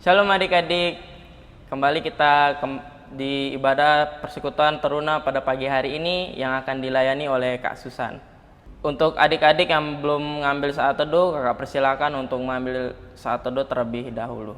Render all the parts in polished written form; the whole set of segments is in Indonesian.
Shalom adik-adik, kembali kita di ibadah persekutuan teruna pada pagi hari ini yang akan dilayani oleh Kak Susan. Untuk adik-adik yang belum mengambil saat teduh, kakak persilakan untuk mengambil saat teduh terlebih dahulu.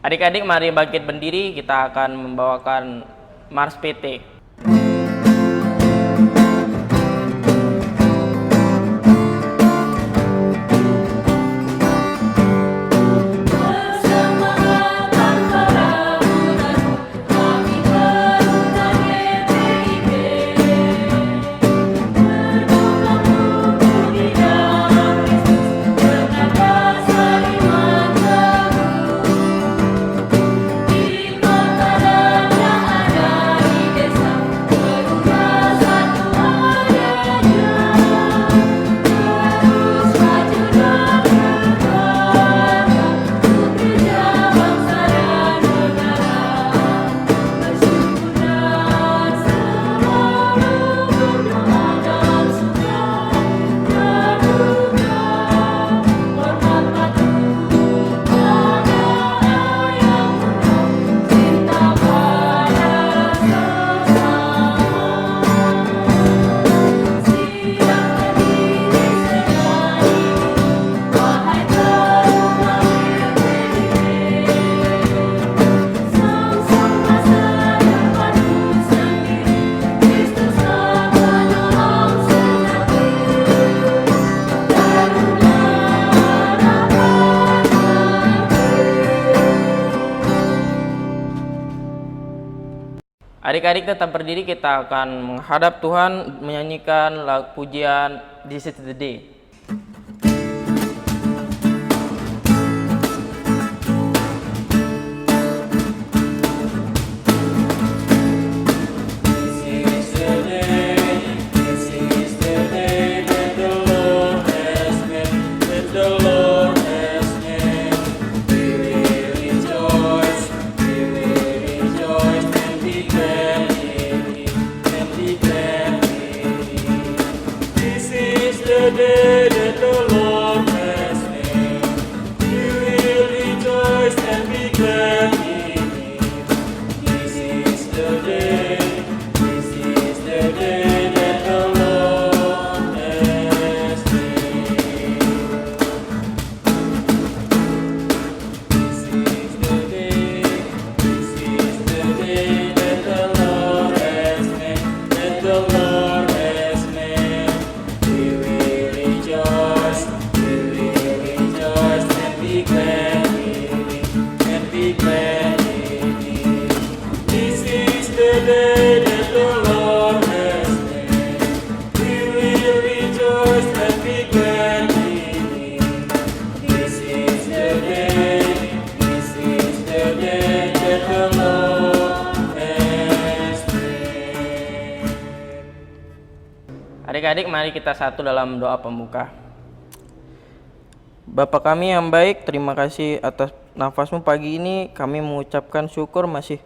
Adik-adik mari bangkit berdiri, kita akan membawakan Mars PT. Adik-adik tetap berdiri, kita akan menghadap Tuhan menyanyikan pujian This is the Day. Adik-adik mari kita satu dalam doa pembuka. Bapa kami yang baik, terima kasih atas nafas-Mu pagi ini. Kami mengucapkan syukur masih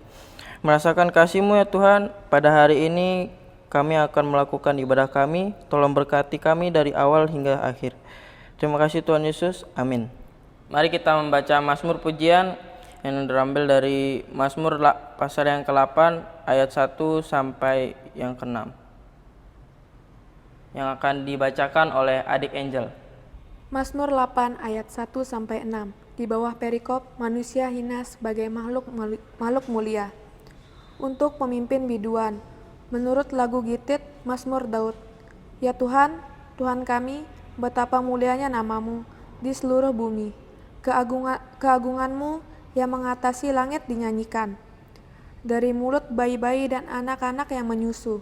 merasakan kasih-Mu ya Tuhan. Pada hari ini kami akan melakukan ibadah kami. Tolong berkati kami dari awal hingga akhir. Terima kasih Tuhan Yesus, amin. Mari kita membaca Mazmur pujian yang terambil dari Mazmur pasal yang ke-8 ayat 1 sampai yang ke-6. Yang akan dibacakan oleh adik Angel. Mazmur 8 ayat 1 sampai 6. Di bawah perikop, manusia hina sebagai makhluk mulia. Untuk pemimpin biduan, menurut lagu Gitit, Mazmur Daud. Ya Tuhan, Tuhan kami, betapa mulianya nama-Mu di seluruh bumi. Keagungan-Mu yang mengatasi langit dinyanyikan. Dari mulut bayi-bayi dan anak-anak yang menyusu,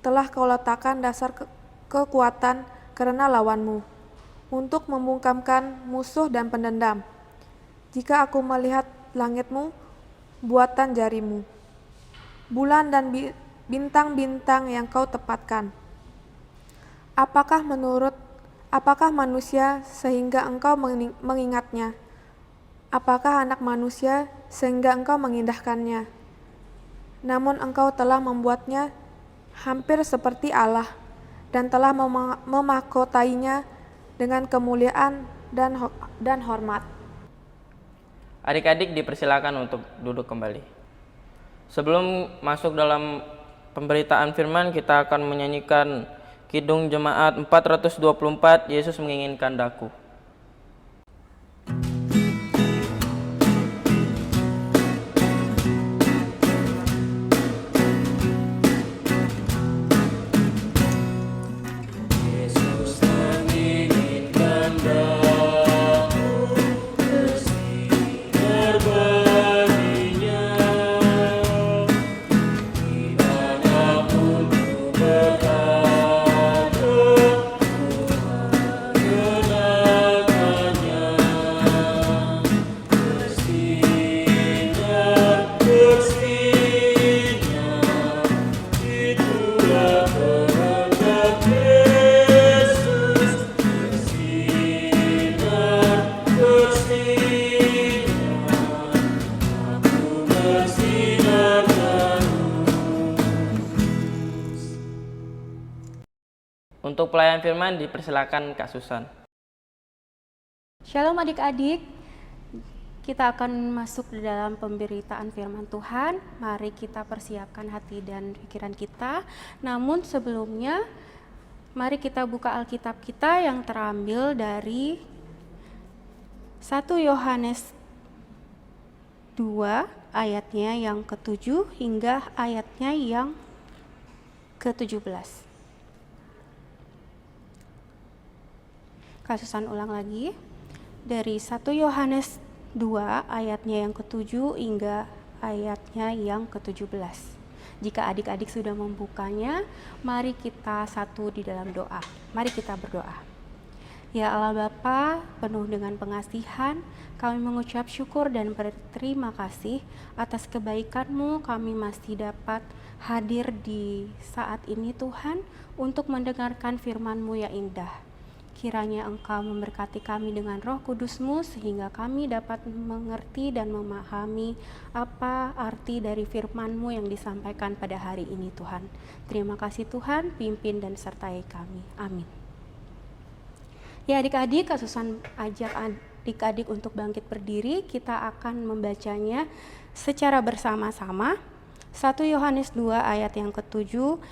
telah Kau letakkan dasar kekuatan karena lawan-Mu, untuk membungkamkan musuh dan pendendam. Jika aku melihat langit-Mu, buatan jari-Mu, bulan dan bintang-bintang yang Kau tepatkan, apakah manusia sehingga Engkau mengingatnya, apakah anak manusia sehingga engkau mengindahkannya? Namun engkau telah membuatnya hampir seperti Allah dan telah memahkotainya dengan kemuliaan dan hormat. Adik-adik dipersilakan untuk duduk kembali. Sebelum masuk dalam pemberitaan firman, kita akan menyanyikan Kidung Jemaat 424, Yesus Menginginkan Daku. Untuk pelayan firman dipersilakan Kak Susan. Shalom adik-adik, kita akan masuk di dalam pemberitaan firman Tuhan. Mari kita persiapkan hati dan pikiran kita. Namun sebelumnya, mari kita buka Alkitab kita yang terambil dari 1 Yohanes 2 ayatnya yang ke-7 hingga ayatnya yang ke-17. Kasusan ulang lagi dari 1 Yohanes 2 ayatnya yang ke-7 hingga ayatnya yang ke-17. Jika adik-adik sudah membukanya, mari kita satu di dalam doa. Mari kita berdoa. Ya Allah Bapa, penuh dengan pengasihan, kami mengucap syukur dan berterima kasih atas kebaikan-Mu. Kami masih dapat hadir di saat ini Tuhan untuk mendengarkan firman-Mu yang indah. Kiranya Engkau memberkati kami dengan Roh Kudus-Mu sehingga kami dapat mengerti dan memahami apa arti dari firman-Mu yang disampaikan pada hari ini Tuhan. Terima kasih Tuhan, pimpin dan sertai kami. Amin. Ya adik-adik, Kasusan ajak adik-adik untuk bangkit berdiri. Kita akan membacanya secara bersama-sama. 1 Yohanes 2 ayat yang ke-7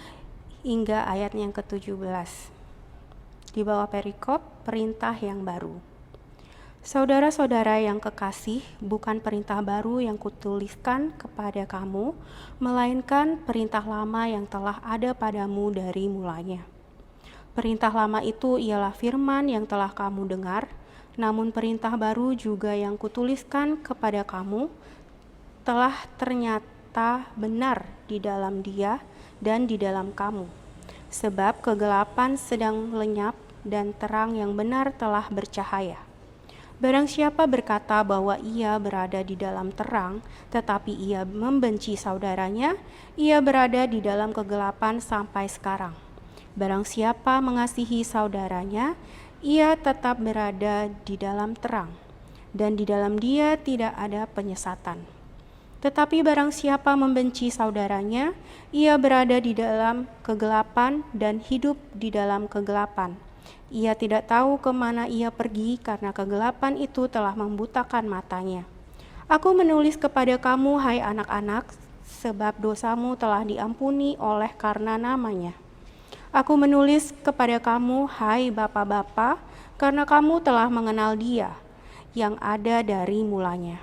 hingga ayat yang ke-17. Di bawah perikop, perintah yang baru. Saudara-saudara yang kekasih, bukan perintah baru yang kutuliskan kepada kamu, melainkan perintah lama yang telah ada padamu dari mulanya. Perintah lama itu ialah firman yang telah kamu dengar, namun perintah baru juga yang kutuliskan kepada kamu telah ternyata benar di dalam Dia dan di dalam kamu. Sebab kegelapan sedang lenyap dan terang yang benar telah bercahaya. Barang siapa berkata bahwa ia berada di dalam terang, tetapi ia membenci saudaranya, ia berada di dalam kegelapan sampai sekarang. Barang siapa mengasihi saudaranya, ia tetap berada di dalam terang, dan di dalam dia tidak ada penyesatan. Tetapi barang siapa membenci saudaranya, ia berada di dalam kegelapan dan hidup di dalam kegelapan. Ia tidak tahu kemana ia pergi karena kegelapan itu telah membutakan matanya. Aku menulis kepada kamu, hai anak-anak, sebab dosamu telah diampuni oleh karena namanya. Aku menulis kepada kamu, hai bapa-bapa, karena kamu telah mengenal Dia yang ada dari mulanya.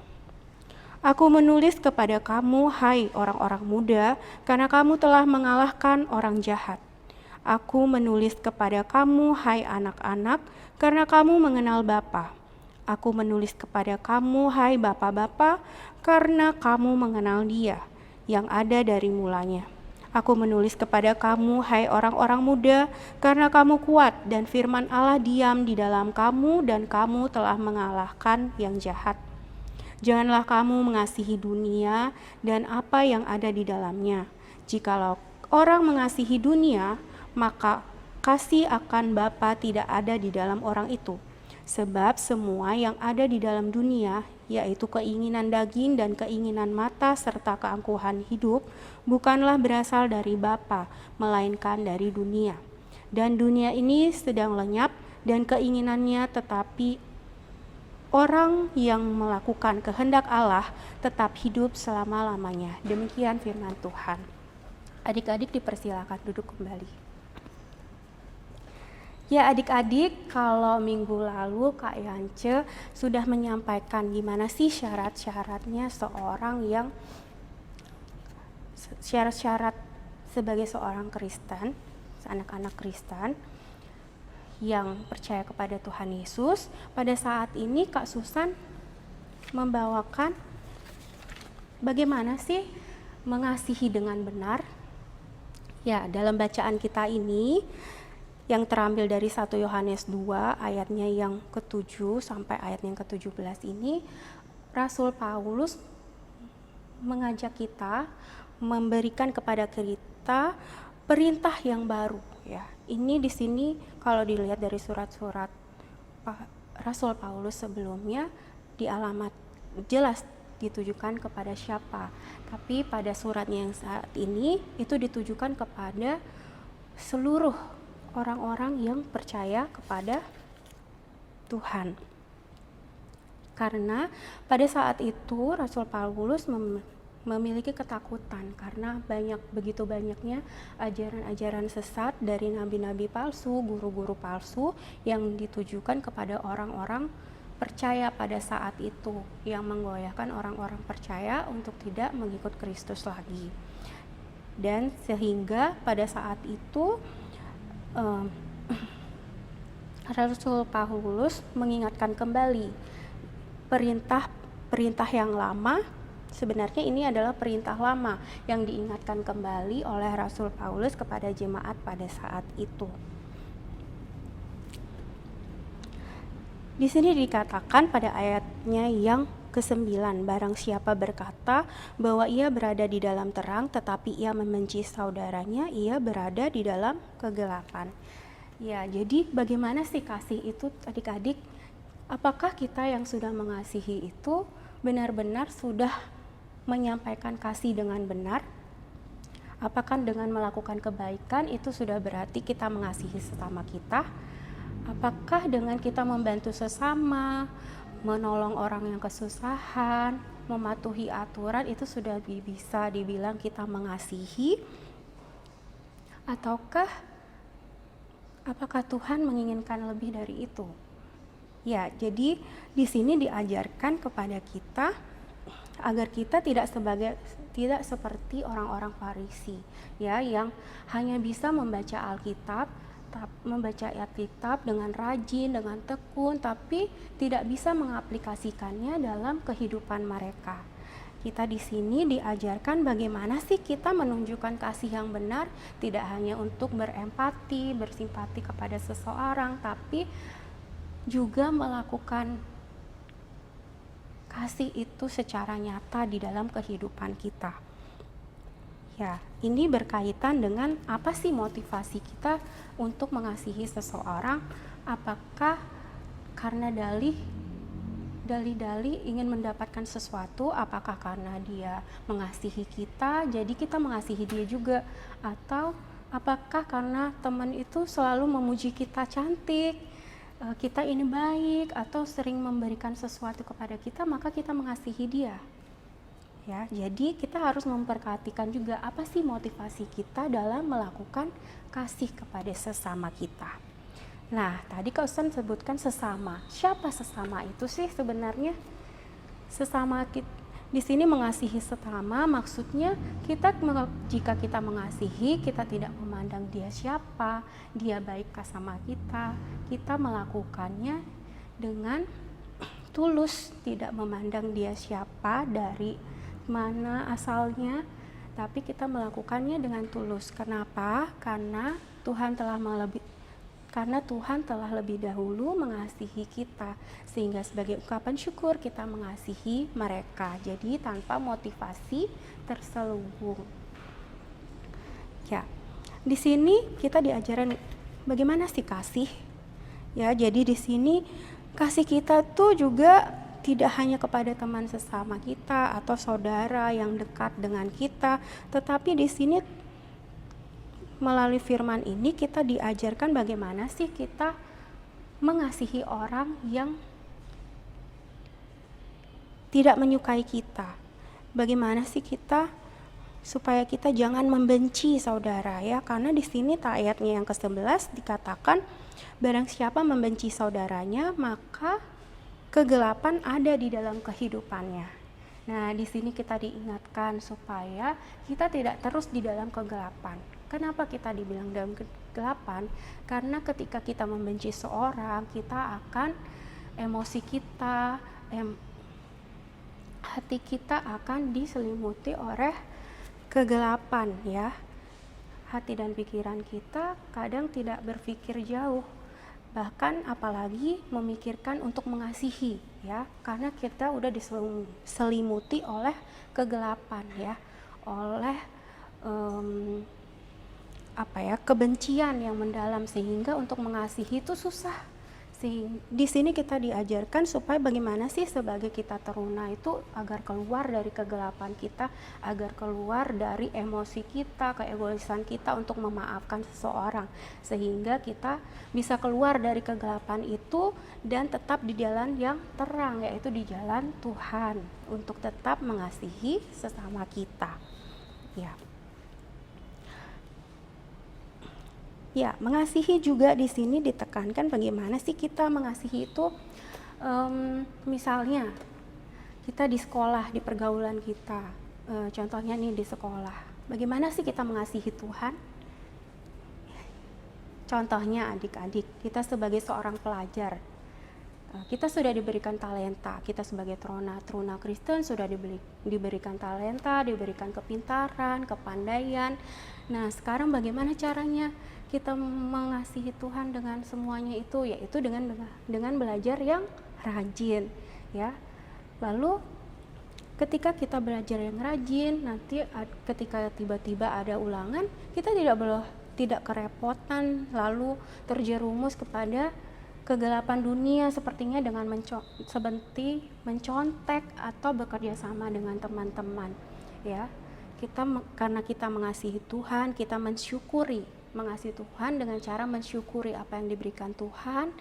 Aku menulis kepada kamu, hai orang-orang muda, karena kamu telah mengalahkan orang jahat. Aku menulis kepada kamu, hai anak-anak, karena kamu mengenal Bapa. Aku menulis kepada kamu, hai bapa-bapa, karena kamu mengenal Dia yang ada dari mulanya. Aku menulis kepada kamu, hai orang-orang muda, karena kamu kuat dan firman Allah diam di dalam kamu dan kamu telah mengalahkan yang jahat. Janganlah kamu mengasihi dunia dan apa yang ada di dalamnya. Jikalau orang mengasihi dunia, maka kasih akan Bapa tidak ada di dalam orang itu. Sebab semua yang ada di dalam dunia, yaitu keinginan daging dan keinginan mata serta keangkuhan hidup, bukanlah berasal dari Bapa, melainkan dari dunia. Dan dunia ini sedang lenyap dan keinginannya, tetapi orang yang melakukan kehendak Allah tetap hidup selama-lamanya. Demikian firman Tuhan. Adik-adik dipersilakan duduk kembali. Ya adik-adik, kalau minggu lalu Kak Yance sudah menyampaikan gimana sih syarat-syaratnya syarat-syarat sebagai seorang Kristen, anak-anak Kristen yang percaya kepada Tuhan Yesus. Pada saat ini Kak Susan membawakan bagaimana sih mengasihi dengan benar. Ya, dalam bacaan kita ini yang terambil dari 1 Yohanes 2 ayatnya yang ke-7 sampai ayat yang ke-17 ini, Rasul Paulus mengajak kita, memberikan kepada kita perintah yang baru ya. Ini di sini kalau dilihat dari surat-surat Rasul Paulus sebelumnya di alamat jelas ditujukan kepada siapa. Tapi pada suratnya yang saat ini itu ditujukan kepada seluruh orang-orang yang percaya kepada Tuhan. Karena pada saat itu Rasul Paulus memiliki ketakutan karena begitu banyaknya ajaran-ajaran sesat dari nabi-nabi palsu, guru-guru palsu yang ditujukan kepada orang-orang percaya pada saat itu, yang menggoyahkan orang-orang percaya untuk tidak mengikut Kristus lagi. Dan sehingga pada saat itu Rasul Paulus mengingatkan kembali perintah yang lama. Sebenarnya ini adalah perintah lama yang diingatkan kembali oleh Rasul Paulus kepada jemaat pada saat itu. Di sini dikatakan pada ayatnya yang ke-9, barang siapa berkata bahwa ia berada di dalam terang tetapi ia membenci saudaranya, ia berada di dalam kegelapan. Ya, jadi bagaimana sih kasih itu adik-adik? Apakah kita yang sudah mengasihi itu benar-benar sudah menyampaikan kasih dengan benar? Apakah dengan melakukan kebaikan itu sudah berarti kita mengasihi sesama kita? Apakah dengan kita membantu sesama, menolong orang yang kesusahan, mematuhi aturan itu sudah bisa dibilang kita mengasihi? Ataukah apakah Tuhan menginginkan lebih dari itu? Ya, jadi di sini diajarkan kepada kita agar kita tidak seperti orang-orang Farisi ya, yang hanya bisa membaca Alkitab dengan rajin, dengan tekun, tapi tidak bisa mengaplikasikannya dalam kehidupan mereka. Kita di sini diajarkan bagaimana sih kita menunjukkan kasih yang benar, tidak hanya untuk berempati, bersimpati kepada seseorang, tapi juga melakukan kasih itu secara nyata di dalam kehidupan kita. Ya, ini berkaitan dengan apa sih motivasi kita untuk mengasihi seseorang? Apakah karena dalih-dalih ingin mendapatkan sesuatu? Apakah karena dia mengasihi kita, jadi kita mengasihi dia juga? Atau apakah karena teman itu selalu memuji kita cantik, kita ini baik, atau sering memberikan sesuatu kepada kita, maka kita mengasihi dia? Ya, jadi kita harus memperhatikan juga apa sih motivasi kita dalam melakukan kasih kepada sesama kita. Nah, tadi Kak Ustaz sebutkan sesama. Siapa sesama itu sih sebenarnya? Sesama di sini mengasihi sesama, maksudnya jika kita mengasihi, kita tidak memandang dia siapa, dia baikkah sama kita melakukannya dengan tulus, tidak memandang dia siapa, dari mana asalnya, tapi kita melakukannya dengan tulus. Kenapa? Karena Tuhan telah lebih dahulu mengasihi kita, sehingga sebagai ungkapan syukur kita mengasihi mereka. Jadi tanpa motivasi terselubung. Ya, di sini kita diajarin bagaimana sih kasih. Ya, jadi di sini kasih kita tuh juga tidak hanya kepada teman sesama kita atau saudara yang dekat dengan kita, tetapi di sini melalui firman ini kita diajarkan bagaimana sih kita mengasihi orang yang tidak menyukai kita. Bagaimana sih kita supaya kita jangan membenci saudara ya, karena di sini ayatnya yang ke-11 dikatakan barang siapa membenci saudaranya maka kegelapan ada di dalam kehidupannya. Nah, di sini kita diingatkan supaya kita tidak terus di dalam kegelapan. Kenapa kita dibilang dalam kegelapan? Karena ketika kita membenci seorang, kita akan emosi kita, hati kita akan diselimuti oleh kegelapan ya. Hati dan pikiran kita kadang tidak berpikir jauh, bahkan apalagi memikirkan untuk mengasihi ya, karena kita udah diselimuti oleh kegelapan ya, oleh kebencian yang mendalam, sehingga untuk mengasihi itu susah. Di sini kita diajarkan supaya bagaimana sih sebagai kita teruna itu agar keluar dari kegelapan kita, agar keluar dari emosi kita, keegoisan kita untuk memaafkan seseorang, sehingga kita bisa keluar dari kegelapan itu dan tetap di jalan yang terang, yaitu di jalan Tuhan, untuk tetap mengasihi sesama kita ya. Ya, mengasihi juga di sini ditekankan bagaimana sih kita mengasihi itu. Misalnya kita di sekolah, di pergaulan kita, contohnya nih di sekolah, bagaimana sih kita mengasihi Tuhan? Contohnya adik-adik, kita sebagai seorang pelajar, kita sudah diberikan talenta, kita sebagai teruna Kristen sudah diberikan talenta, diberikan kepintaran, kepandaian. Nah, sekarang bagaimana caranya kita mengasihi Tuhan dengan semuanya itu, yaitu dengan belajar yang rajin ya. Lalu ketika kita belajar yang rajin, nanti ketika tiba-tiba ada ulangan, kita tidak kerepotan lalu terjerumus kepada kegelapan dunia sepertinya dengan mencontek atau bekerja sama dengan teman-teman ya. Karena kita mengasihi Tuhan, kita mengasihi Tuhan dengan cara mensyukuri apa yang diberikan Tuhan,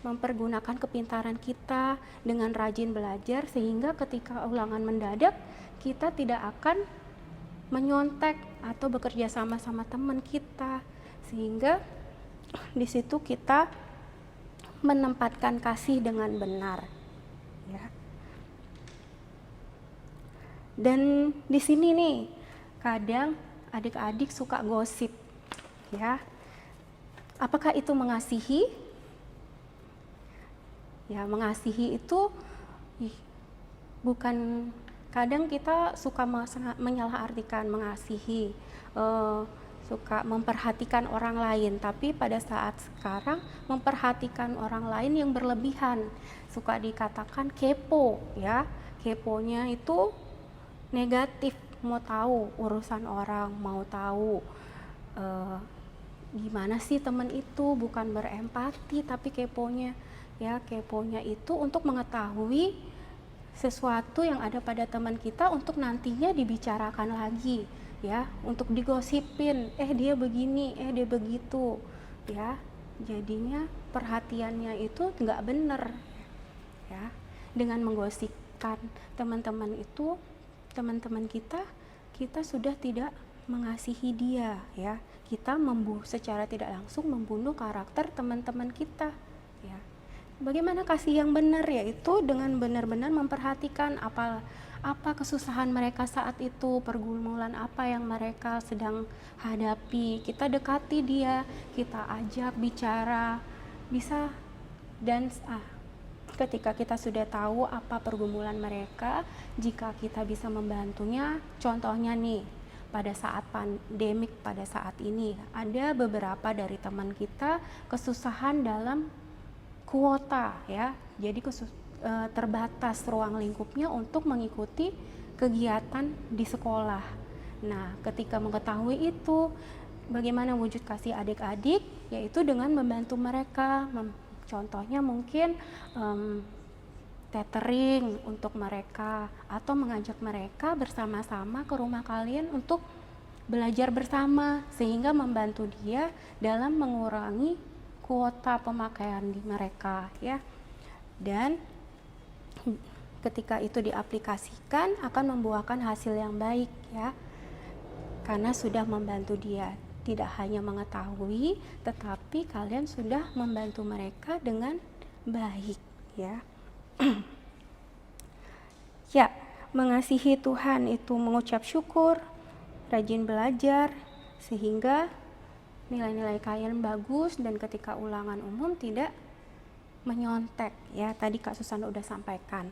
mempergunakan kepintaran kita dengan rajin belajar, sehingga ketika ulangan mendadak kita tidak akan menyontek atau bekerja sama teman kita, sehingga di situ kita menempatkan kasih dengan benar ya. Dan di sini nih kadang adik-adik suka gosip ya. Apakah itu mengasihi? Ya, mengasihi itu bukan, kadang kita suka menyalahartikan mengasihi, suka memperhatikan orang lain, tapi pada saat sekarang memperhatikan orang lain yang berlebihan, suka dikatakan kepo ya. Keponya itu negatif, mau tahu urusan orang, mau tahu gimana sih teman itu, bukan berempati tapi keponya ya. Keponya itu untuk mengetahui sesuatu yang ada pada teman kita untuk nantinya dibicarakan lagi ya, untuk digosipin, dia begini, dia begitu ya. Jadinya perhatiannya itu nggak bener ya. Dengan menggosipkan teman-teman itu, teman-teman kita sudah tidak mengasihi dia ya. Kita secara tidak langsung membunuh karakter teman-teman kita ya. Bagaimana kasih yang benar, yaitu dengan benar-benar memperhatikan apa kesusahan mereka saat itu, pergumulan apa yang mereka sedang hadapi. Kita dekati dia, kita ajak bicara, bisa. Dan ketika kita sudah tahu apa pergumulan mereka, jika kita bisa membantunya, contohnya nih, pada saat pandemik pada saat ini, ada beberapa dari teman kita kesusahan dalam kuota ya. Jadi terbatas ruang lingkupnya untuk mengikuti kegiatan di sekolah. Nah, ketika mengetahui itu, bagaimana wujud kasih adik-adik, yaitu dengan membantu mereka. Contohnya mungkin tethering untuk mereka, atau mengajak mereka bersama-sama ke rumah kalian untuk belajar bersama, sehingga membantu dia dalam mengurangi kuota pemakaian di mereka ya. Dan ketika itu diaplikasikan akan membuahkan hasil yang baik ya, karena sudah membantu dia. Tidak hanya mengetahui, tetapi kalian sudah membantu mereka dengan baik ya. Ya, mengasihi Tuhan itu mengucap syukur, rajin belajar, sehingga nilai-nilai kalian bagus dan ketika ulangan umum tidak menyontek ya. Tadi Kak Susana udah sampaikan.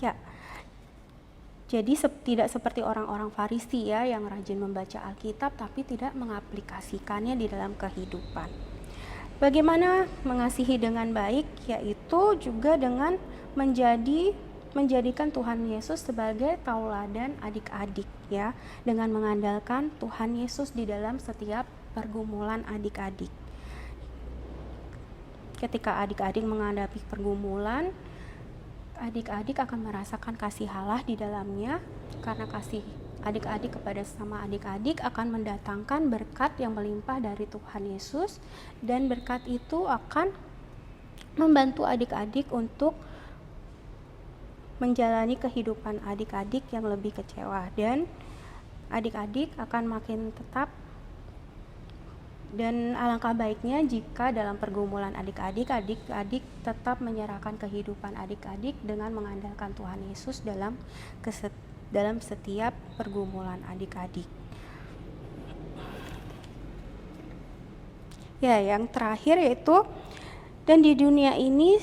Ya. Jadi tidak seperti orang-orang Farisi ya yang rajin membaca Alkitab tapi tidak mengaplikasikannya di dalam kehidupan. Bagaimana mengasihi dengan baik? Yaitu juga dengan menjadikan Tuhan Yesus sebagai tauladan adik-adik ya, dengan mengandalkan Tuhan Yesus di dalam setiap pergumulan adik-adik. Ketika adik-adik menghadapi pergumulan, adik-adik akan merasakan kasih Allah di dalamnya, karena kasih adik-adik kepada sesama adik-adik akan mendatangkan berkat yang melimpah dari Tuhan Yesus, dan berkat itu akan membantu adik-adik untuk menjalani kehidupan adik-adik yang lebih kecewa, dan adik-adik akan makin tetap. Dan alangkah baiknya jika dalam pergumulan adik-adik tetap menyerahkan kehidupan adik-adik dengan mengandalkan Tuhan Yesus dalam setiap pergumulan adik-adik. Ya, yang terakhir yaitu, dan di dunia ini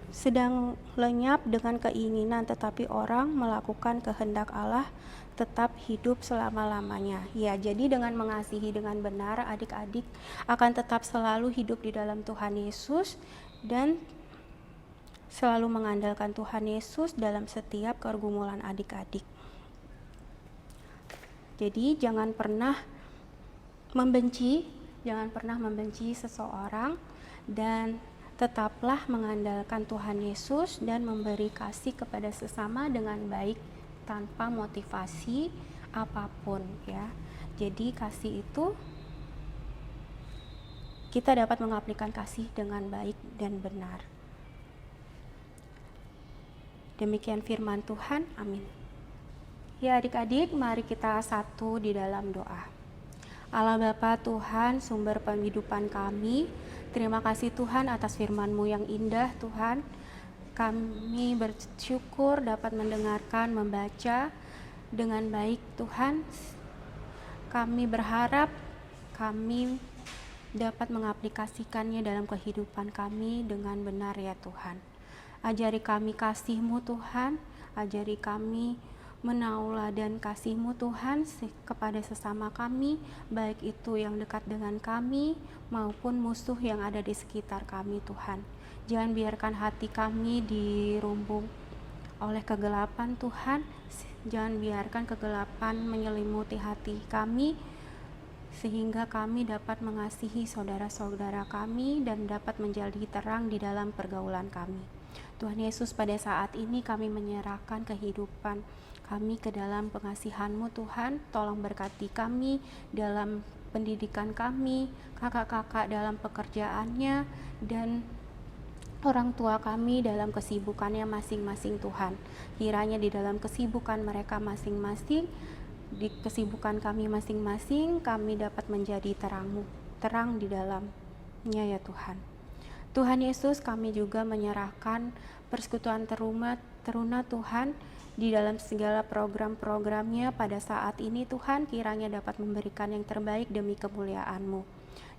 sedang lenyap dengan keinginan, tetapi orang melakukan kehendak Allah tetap hidup selama-lamanya. Ya, jadi dengan mengasihi dengan benar, adik-adik akan tetap selalu hidup di dalam Tuhan Yesus dan selalu mengandalkan Tuhan Yesus dalam setiap pergumulan adik-adik. Jadi jangan pernah membenci seseorang, dan tetaplah mengandalkan Tuhan Yesus dan memberi kasih kepada sesama dengan baik tanpa motivasi apapun ya. Jadi kasih itu kita dapat mengaplikasikan kasih dengan baik dan benar. Demikian firman Tuhan, amin. Ya adik-adik, mari kita satu di dalam doa. Allah Bapa Tuhan, sumber penghidupan kami, terima kasih Tuhan atas firman-Mu yang indah Tuhan. Kami bersyukur dapat mendengarkan, membaca dengan baik Tuhan. Kami berharap kami dapat mengaplikasikannya dalam kehidupan kami dengan benar ya Tuhan. Ajari kami kasih-Mu Tuhan, ajari kami menauladan kasih-Mu Tuhan kepada sesama kami, baik itu yang dekat dengan kami maupun musuh yang ada di sekitar kami Tuhan. Jangan biarkan hati kami dirumbung oleh kegelapan Tuhan. Jangan biarkan kegelapan menyelimuti hati kami, sehingga kami dapat mengasihi saudara-saudara kami dan dapat menjadi terang di dalam pergaulan kami. Tuhan Yesus, pada saat ini kami menyerahkan kehidupan kami ke dalam pengasihan-Mu Tuhan. Tolong berkati kami dalam pendidikan kami, kakak-kakak dalam pekerjaannya, dan orang tua kami dalam kesibukannya masing-masing Tuhan. Kiranya di dalam kesibukan mereka masing-masing, di kesibukan kami masing-masing, kami dapat menjadi terang di dalamnya ya Tuhan. Tuhan Yesus, kami juga menyerahkan persekutuan teruna Tuhan di dalam segala program-programnya pada saat ini Tuhan. Kiranya dapat memberikan yang terbaik demi kemuliaan-Mu.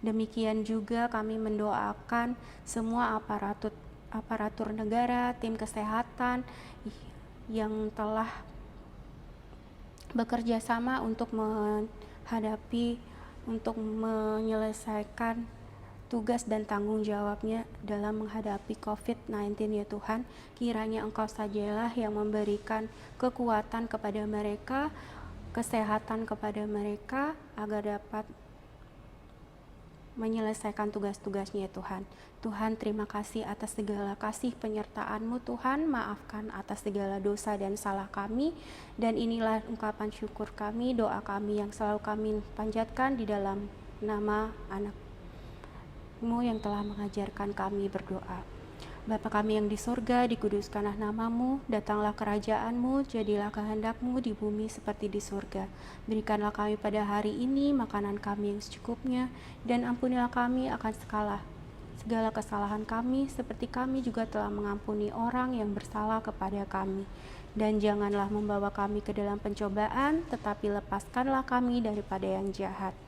Demikian juga kami mendoakan semua aparatur negara, tim kesehatan yang telah bekerja sama untuk menyelesaikan tugas dan tanggung jawabnya dalam menghadapi COVID-19 ya Tuhan. Kiranya Engkau sajalah yang memberikan kekuatan kepada mereka, kesehatan kepada mereka, agar dapat menyelesaikan tugas-tugasnya ya Tuhan. Tuhan, terima kasih atas segala kasih penyertaan-Mu Tuhan, maafkan atas segala dosa dan salah kami, dan inilah ungkapan syukur kami, doa kami yang selalu kami panjatkan di dalam nama anak-Mu yang telah mengajarkan kami berdoa. Bapa kami yang di sorga, dikuduskanlah namamu, datanglah kerajaan-Mu, jadilah kehendak-Mu di bumi seperti di sorga. Berikanlah kami pada hari ini makanan kami yang secukupnya, dan ampunilah kami akan segala kesalahan kami, seperti kami juga telah mengampuni orang yang bersalah kepada kami. Dan janganlah membawa kami ke dalam pencobaan, tetapi lepaskanlah kami daripada yang jahat.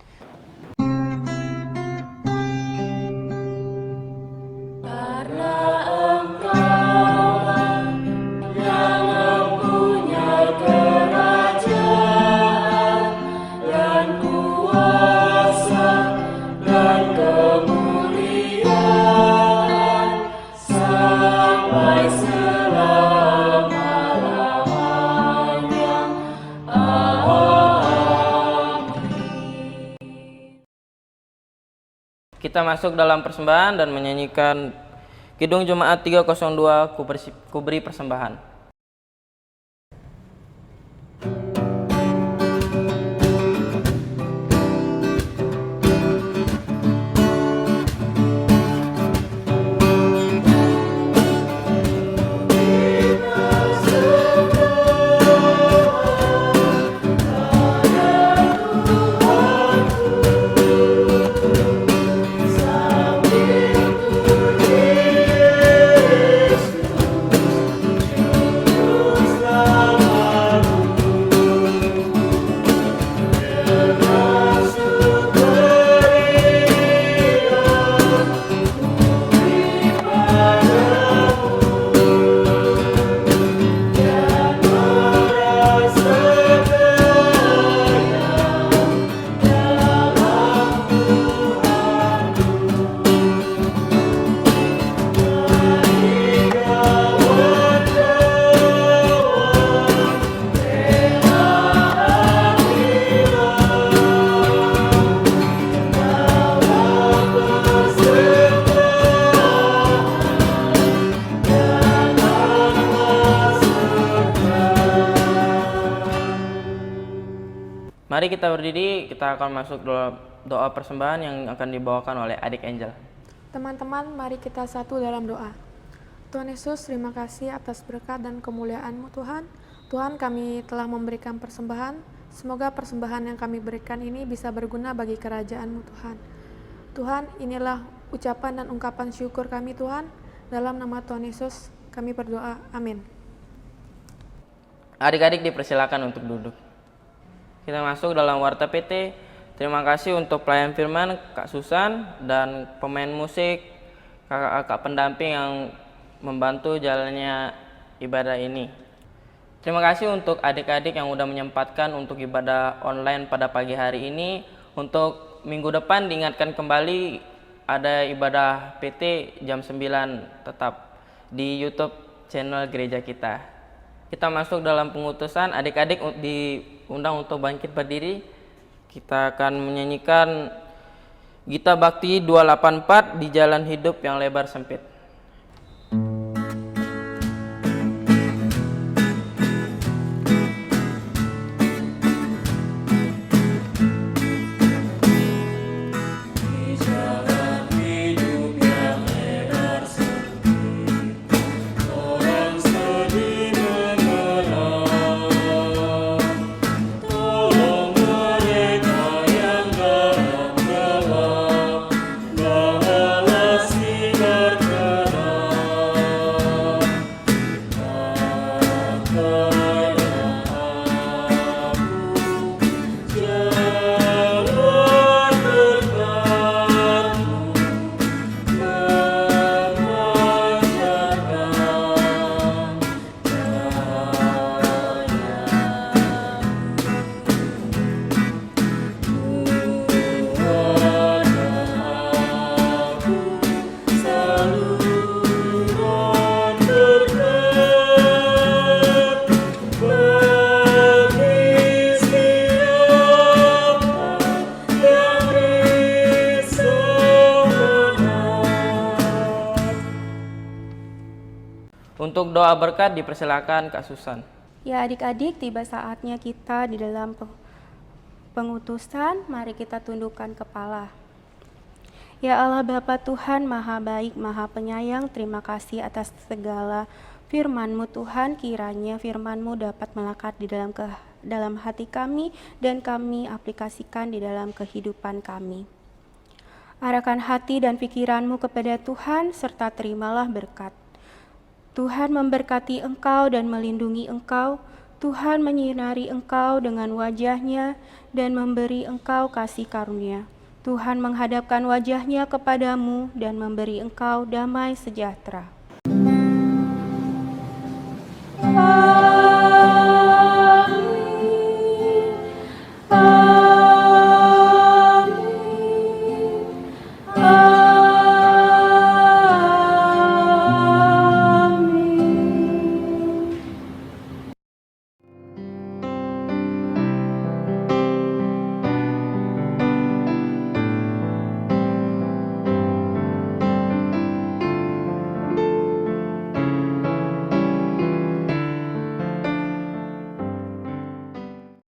Kita masuk dalam persembahan dan menyanyikan Kidung Jemaat 302, Ku beri persembahan. Mari kita berdiri, kita akan masuk dalam doa persembahan yang akan dibawakan oleh adik Angel. Teman-teman, mari kita satu dalam doa. Tuhan Yesus, terima kasih atas berkat dan kemuliaan-Mu Tuhan. Tuhan, kami telah memberikan persembahan. Semoga persembahan yang kami berikan ini bisa berguna bagi kerajaan-Mu Tuhan. Tuhan, inilah ucapan dan ungkapan syukur kami Tuhan. Dalam nama Tuhan Yesus, kami berdoa. Amin. Adik-adik dipersilakan untuk duduk. Kita masuk dalam Warta PT. Terima kasih untuk pelayan firman Kak Susan dan pemain musik kakak-kakak pendamping yang membantu jalannya ibadah ini. Terima kasih untuk adik-adik yang sudah menyempatkan untuk ibadah online pada pagi hari ini. Untuk minggu depan diingatkan kembali ada ibadah PT jam 9 tetap di YouTube channel gereja kita. Kita masuk dalam pengutusan, adik-adik diundang untuk bangkit berdiri. Kita akan menyanyikan Gita Bakti 284 di jalan hidup yang lebar sempit. doa berkat dipersilakan Kak Susan. Ya adik-adik, tiba saatnya kita di dalam pengutusan. Mari kita tundukkan kepala. Ya Allah Bapa Tuhan Maha Baik, Maha Penyayang, terima kasih atas segala firman-Mu Tuhan. Kiranya firman-Mu dapat melekat di dalam hati kami dan kami aplikasikan di dalam kehidupan kami. Arahkan hati dan pikiran-Mu kepada Tuhan serta terimalah berkat. Tuhan memberkati engkau dan melindungi engkau. Tuhan menyinari engkau dengan wajah-Nya dan memberi engkau kasih karunia. Tuhan menghadapkan wajah-Nya kepadamu dan memberi engkau damai sejahtera.